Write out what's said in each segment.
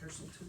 rehearsal too?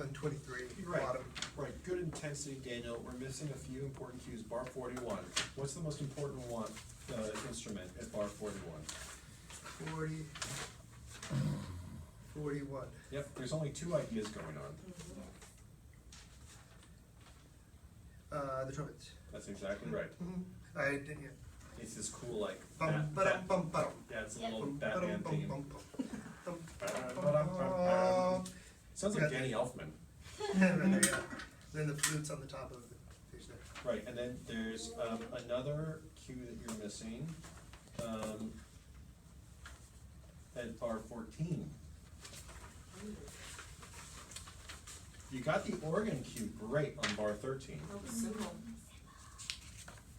And 23, Right. bottom. Right, good intensity, Daniel. We're missing a few important cues. Bar 41. What's the most important one, instrument at bar 41? 40, 41. Yep, there's only two ideas going on. The trumpets. That's exactly right. I didn't yet. It's this cool, like, Bum, ba-dum, bum, ba-dum. yeah, it's a little Bum, Batman ba-dum, theme. bum, bum, bum. Ba-dum-bum-bum. Sounds like Danny Elfman. Right there, yeah. Then the flute's on the top of the page there. Right, and then there's another cue that you're missing at bar 14. You got the organ cue great on bar 13. Oh, the symbol.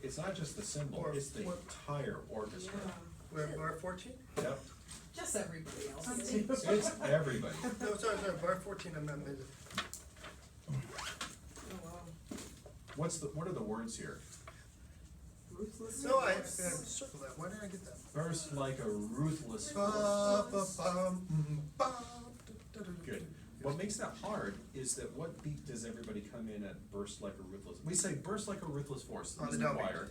It's not just the cymbal, it's the entire orchestra. We're at bar 14? Yep, Just everybody else. it's everybody. No, sorry, bar 14, I'm not mid. Oh, wow. What are the words here? Ruthless. No, I circled that. Why did I get that? Burst like a ruthless force. Ba-ba-bum, bum, da-da-da-da. Good. What makes that hard is that what beat does everybody come in at burst like a ruthless? We say burst like a ruthless force On in the the downbeat. choir.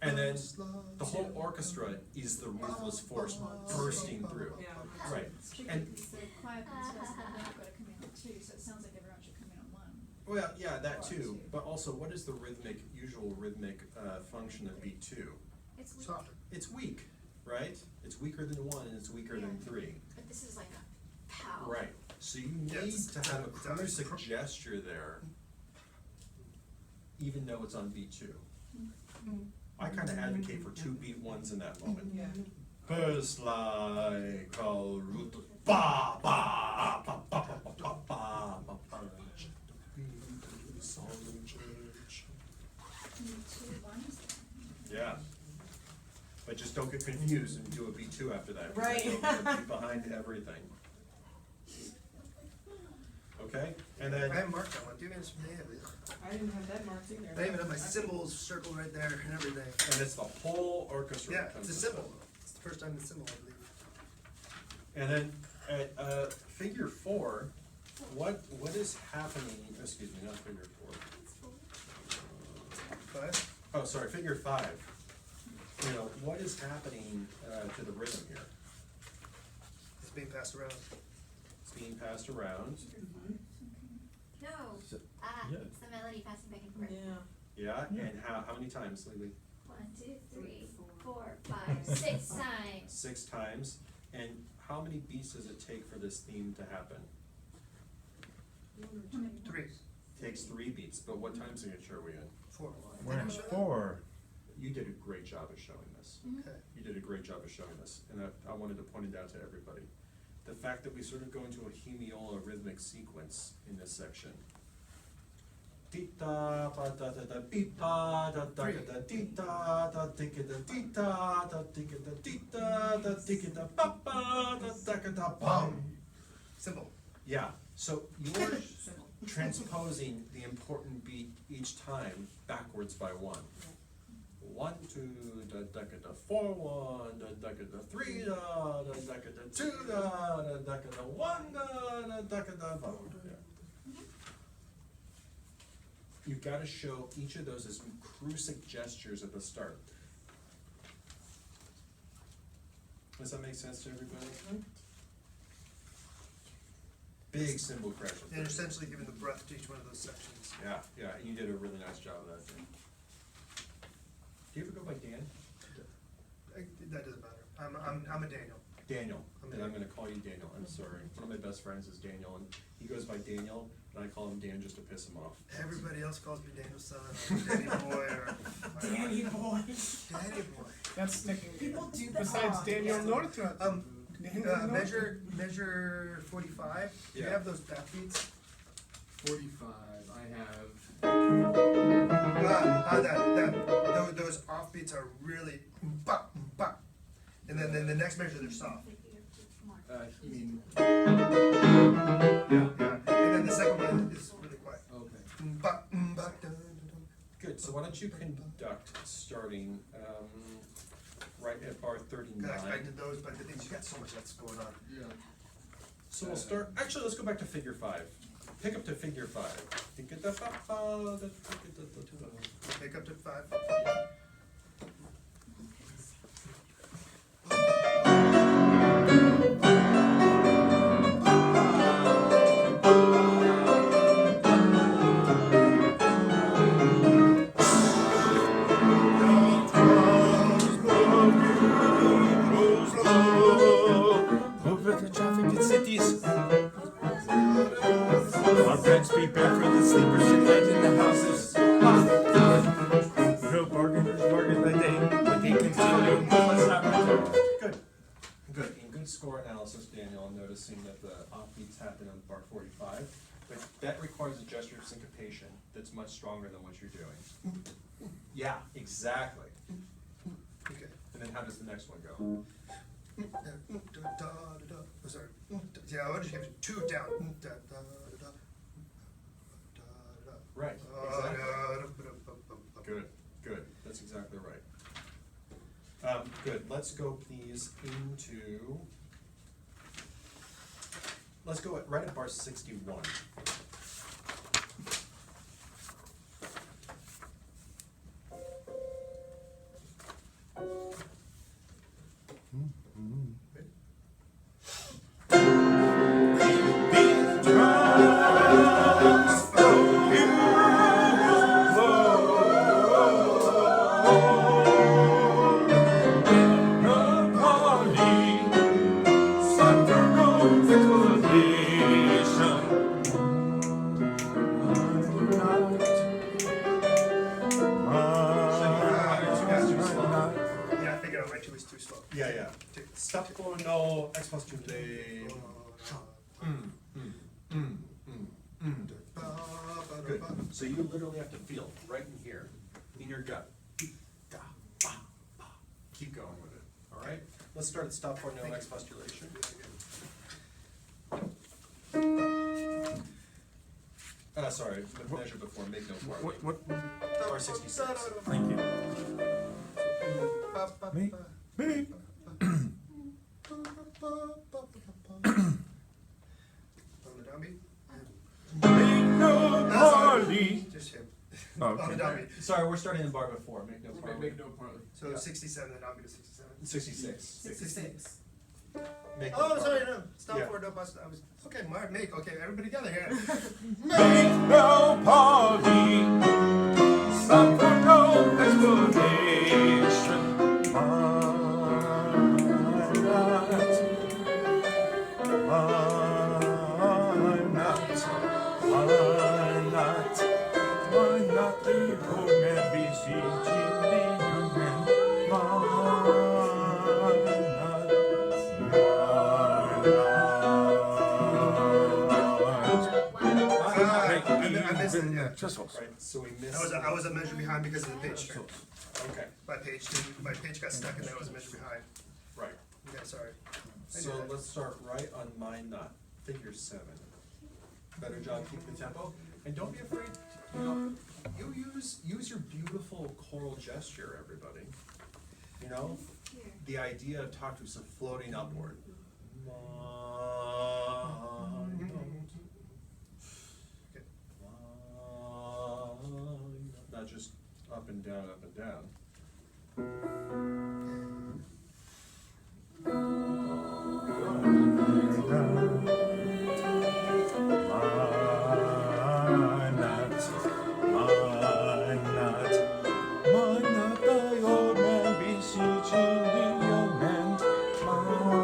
And then Burst like the whole orchestra is the ruthless force bursting through. Yeah. Right. It's tricky And because the choir concerts have now got to come in on two, so it sounds like everyone should come in on one. well, yeah, that too. But also, what is the usual rhythmic function of beat 2? It's weak, Softer. It's weak, right? It's weaker than 1 and it's weaker than 3. but this is like a power. Right. So you need Yes. to have a crucic gesture there, even though it's on beat 2. I kind of advocate for 2 beat 1s in that moment. Yeah. Burst like a root, ba ba ba ba ba ba ba ba ba ba. Two ones. Yeah. But just don't get confused and do a beat 2 after that. 'cause Right. it'll be behind everything. Okay, and I then, haven't marked that one. Do you guys? I didn't have that marked either. I even have my symbols circled right there and everything. and it's the whole orchestra. Yeah, that comes it's a into symbol. play. It's the first time the symbol, I believe. And then at figure 4, what is happening? Excuse me, not figure 4. 5? Oh, sorry, figure 5. You know, what is happening to the rhythm here? It's being passed around. It's being passed around. No, So- yeah. it's the melody passing back and forth. Yeah. Yeah, and how many times, Lily? 1, 2, 3, 4, 5, 6 times. 6 times. And how many beats does it take for this theme to happen? 3, Takes 3 beats, but what time signature are we in? 4. We're in 4. You did a great job of showing this. Okay. You did a great job of showing this, and I wanted to point it out to everybody. The fact that we sort of go into a hemiola rhythmic sequence in this section. Dee-da, ba-da-da-da, beep-ba, da-da-da-da, dee-da, da-dee-da, dee-da, da-dee-da, dee-da, da-dee-da, ba-ba, da-da-da, bum. Simple. Yeah, so you're Simple. transposing the important beat each time backwards by 1. 1, 2, da da da 4, 1, da da da 3, da da da 2, da da da 1, da da da 5. You've got to show each of those as crucic gestures at the start. Does that make sense to everybody? Big cymbal crash. And you're essentially giving the breath to each one of those sections. Yeah, and you did a really nice job of that thing. Do you ever go by Dan? That doesn't matter. I'm a Daniel. Daniel, and I'm gonna call you Daniel, I'm sorry. One of my best friends is Daniel, and he goes by Daniel, and I call him Dan just to piss him off. Everybody else calls me Daniel son, or Danny boy, or. Danny boy. Danny boy. That's sticking. People do that. Besides Daniel Northrup. Measure 45, do you Yeah. have those backbeats? 45, I have. Those offbeats are really ba, ba. And then the next measure, they're soft. You mean, Yeah, and then the second one is really quiet. okay. Ba, ba, da, da, da. Good, so why don't you conduct starting, right at bar Cause I 39. expected those, but the things, you got so much that's going on. Yeah. So we'll start, actually, let's go back to figure 5. Pick up to figure 5. Pick up to 5. Over the traffic cities. Our friends prepare for the sleepers tonight in the houses. No bargainers bargain by day, but they continue. Good, good. In good score analysis, Daniel, I'm noticing that the offbeats happen on bar 45, but that requires a gesture of syncopation that's much stronger than what you're doing. Yeah, exactly. Okay. And then how does the next one go? Oh, sorry. Yeah, I want to give it 2 down. Da, da, da, da, da. Right, exactly. Good, good, that's exactly right. Good, let's go please into, let's go right at bar 61. Yeah, I figured out my 2 is too slow. Yeah. Stoppo no expostule. Good, so you literally have to feel right in here, in your gut. Keep going with it, all right? Let's start at stop for no expostulation. Sorry, the measure before, make no barley. What? Bar 66. Thank you. Me? Me? On the downbeat? Make no parley. Just him. Oh, On the okay. downbeat. Sorry, we're starting in bar before, make no barley. Make no partly. So Yeah. 67, the downbeat is 67. 66. 66. Make Oh, the sorry, part. no, stop Yeah. for it, no, bus, I was, okay, Mark, make, okay, everybody together here. Make no party, stop for no explanation. Why not the old man beseeching the young man? Why I missed it, yeah. Chisels. Right, so we missed. I was a measure behind because of the page turn. Okay, My page got stuck and then I was a measure behind. right. Okay, sorry. So let's start right on my nut, figure 7. Better job keeping the tempo, and don't be afraid, you know, you use your beautiful choral gesture, everybody. You know, the idea of Taktus of floating upward. My note. Okay. Not just up and down, up and down. Thy old man beseeching the young man.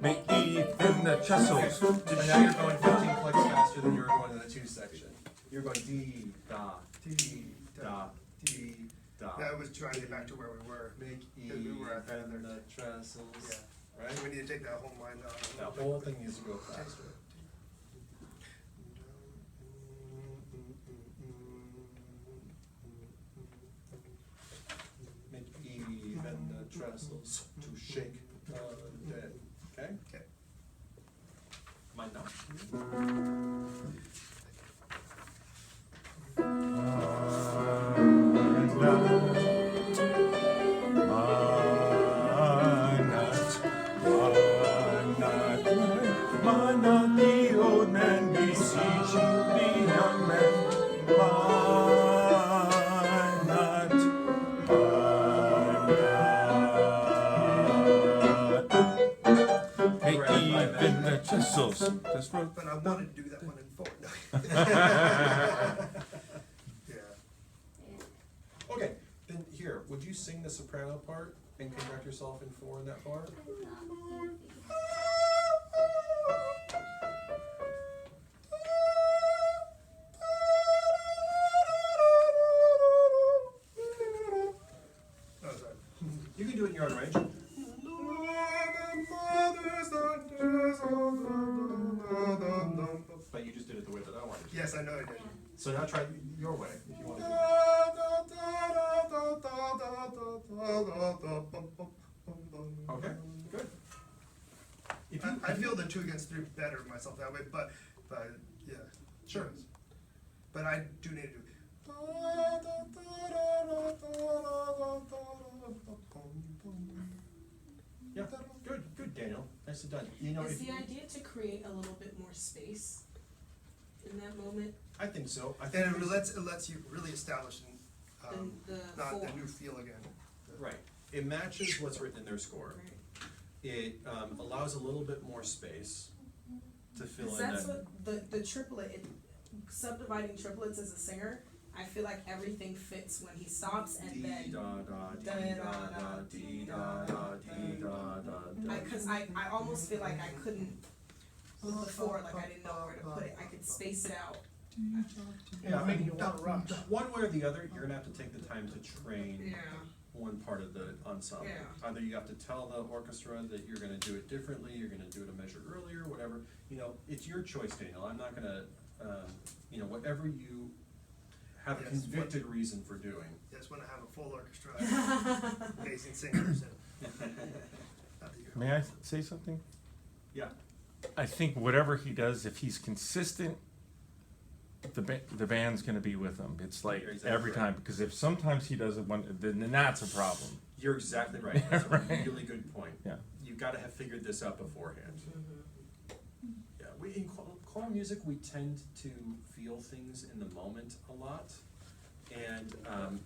Make even the chisels So now you're going 15 clicks faster than you were going in the 2 section. You're going D, da, D, da, D, da. I was trying to get back to where we were. Make Because we were at the even other- the trestles, Yeah. right? We need to take that whole line out. That whole thing needs to go faster. Make even the trestles to shake the dead, okay? Okay. Mine now. Not the old man beseeching the young man. Make even the chisels. That's right. But I wanted to do that one in 4. Yeah. Okay, then here, would you sing the soprano part and conduct yourself in 4 in that part? Oh, sorry. You can do it in your own range. But you just did it the way that I wanted to. Yes, I know I did. So now try your way, if you want to. Okay, good. If you, I feel the 2 against 3 better myself that way, but yeah. Sure. But I do need to do. yeah, good, Daniel. Nicely done. You know, Is if the you, idea to create a little bit more space in that moment I think so. I think And it lets you really establish than the not four? the new feel again. right. It matches what's written in their score. Right. It allows a little bit more space to fill 'Cause in that's that. what the triplet, subdividing triplets as a singer, I feel like everything fits when he stops and Dee then. da da dee da da da da dee da da dee da da. Cause I almost feel like I couldn't, with the 4, like I didn't know where to put it, I could space it out. Yeah, I Making mean, you want to rush. one way or the other, you're gonna have to take the time to train Yeah. one part of the ensemble. Yeah. Either you have to tell the orchestra that you're gonna do it differently, you're gonna do it a measure earlier, whatever. You know, it's your choice, Daniel. I'm not gonna, you know, whatever you have a Yes, convicted reason for doing. Yes, when I have a full orchestra, I have amazing singers and. not that you- May I say something? Yeah, I think whatever he does, if he's consistent, the band's gonna be with him. It's like You're exactly every right. time, because if sometimes he doesn't want, then that's a problem. you're exactly right. That's a Right. really good point. Yeah. You gotta have figured this out beforehand. Yeah, we, in choral music, we tend to feel things in the moment a lot. And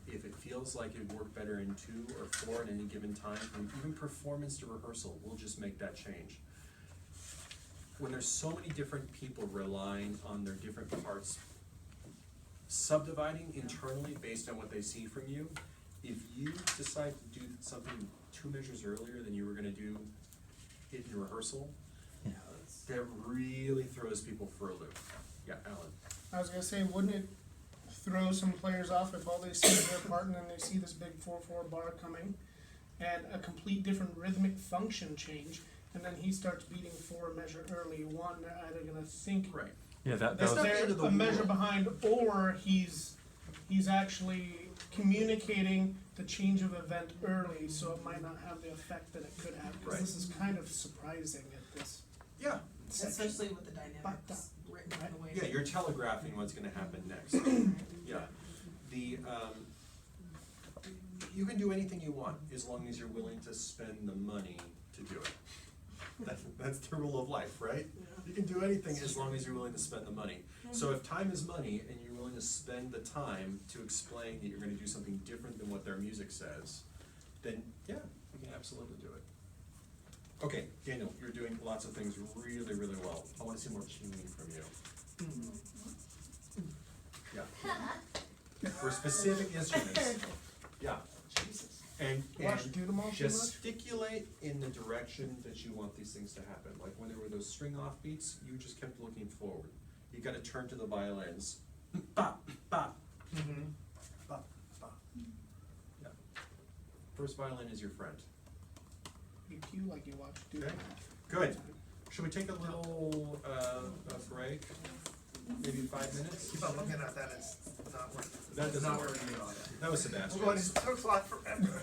if it feels like it'd work better in 2 or 4 at any given time, from even performance to rehearsal, we'll just make that change. When there's so many different people relying on their different parts, subdividing internally based on what they see from you, if you decide to do something 2 measures earlier than you were gonna do it in rehearsal, that really throws people for a loop. Yeah, Alan? I was gonna say, wouldn't it throw some players off if all they see is their part and then they see this big 4/4 bar coming and a complete different rhythmic function change, and then he starts beating 4 a measure early, one, they're either gonna think Right. Yeah, that that was, not the they're end of the a measure world. behind, or he's actually communicating the change of event early, so it might not have the effect that it could have, Right. because this is kind of surprising at this Yeah, section. Especially with the dynamics written in the way. yeah, you're telegraphing what's gonna happen next. Yeah, the, you can do anything you want as long as you're willing to spend the money to do it. That's the rule of life, right? You can do anything as long as you're willing to spend the money. So if time is money and you're willing to spend the time to explain that you're gonna do something different than what their music says, then yeah, we can absolutely do it. Okay, Daniel, you're doing lots of things really, really well. I wanna see more tuning from you. Yeah. For specific instruments, yeah. And Watch Doodle Motion much? gesticulate in the direction that you want these things to happen. Like when there were those string off beats, you just kept looking forward. You gotta turn to the violins. Bop, bop. Mm-hmm. Bop, bop. Yeah. First violin is your friend. You cue like you watch Doodle Okay. Motion. Good. Should we take a little, break? Maybe 5 minutes? Keep on looking at that, it's not working. That does not Not work. working. That was Sebastian. Well, it took a lot forever.